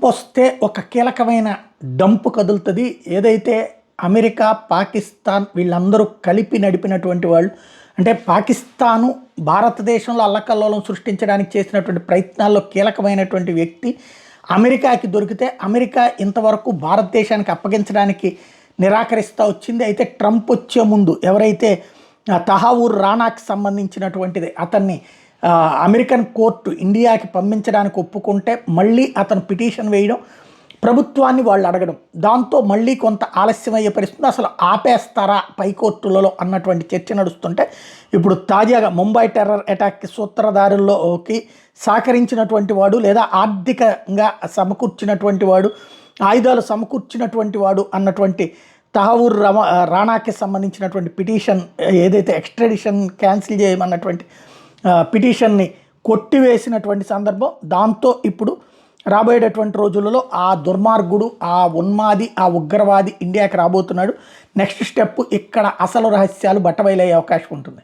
Trump వస్తే ఒక కీలకమైన డంపు కదులుతుంది. ఏదైతే అమెరికా, పాకిస్తాన్ వీళ్ళందరూ కలిపి నడిపినటువంటి వాళ్ళు, అంటే పాకిస్తాను భారతదేశంలో అల్లకల్లోలం సృష్టించడానికి చేసినటువంటి ప్రయత్నాల్లో కీలకమైనటువంటి వ్యక్తి అమెరికాకి దొరికితే, అమెరికా ఇంతవరకు భారతదేశానికి అప్పగించడానికి నిరాకరిస్తూ వచ్చింది. అయితే ట్రంప్ వచ్చే ముందు ఎవరైతే తహావూర్ రాణాకి సంబంధించినటువంటిది అతన్ని అమెరికన్ కోర్టు ఇండియాకి పంపించడానికి ఒప్పుకుంటే మళ్ళీ అతను పిటిషన్ వేయడం, ప్రభుత్వాన్ని వాళ్ళు అడగడం, దాంతో మళ్ళీ కొంత ఆలస్యం అయ్యే పరిస్థితి. అసలు ఆపేస్తారా పైకోర్టులలో అన్నటువంటి చర్చ నడుస్తుంటే, ఇప్పుడు తాజాగా ముంబై టెర్రర్ అటాక్కి సూత్రధారుల్లోకి సహకరించినటువంటి వాడు, లేదా ఆర్థికంగా సమకూర్చినటువంటి వాడు, ఆయుధాలు సమకూర్చినటువంటి వాడు అన్నటువంటి తహావూర్ రాణాకి సంబంధించినటువంటి పిటిషన్, ఏదైతే ఎక్స్ట్రాడిషన్ క్యాన్సిల్ చేయమన్నటువంటి పిటిషన్ని కొట్టివేసినటువంటి సందర్భం. దాంతో ఇప్పుడు రాబోయేటటువంటి రోజులలో ఆ దుర్మార్గుడు, ఆ ఉన్మాది, ఆ ఉగ్రవాది ఇండియాకి రాబోతున్నాడు. నెక్స్ట్ స్టెప్ ఇక్కడ అసలు రహస్యాలు బట్టబయలయ్యే అవకాశం ఉంటుంది.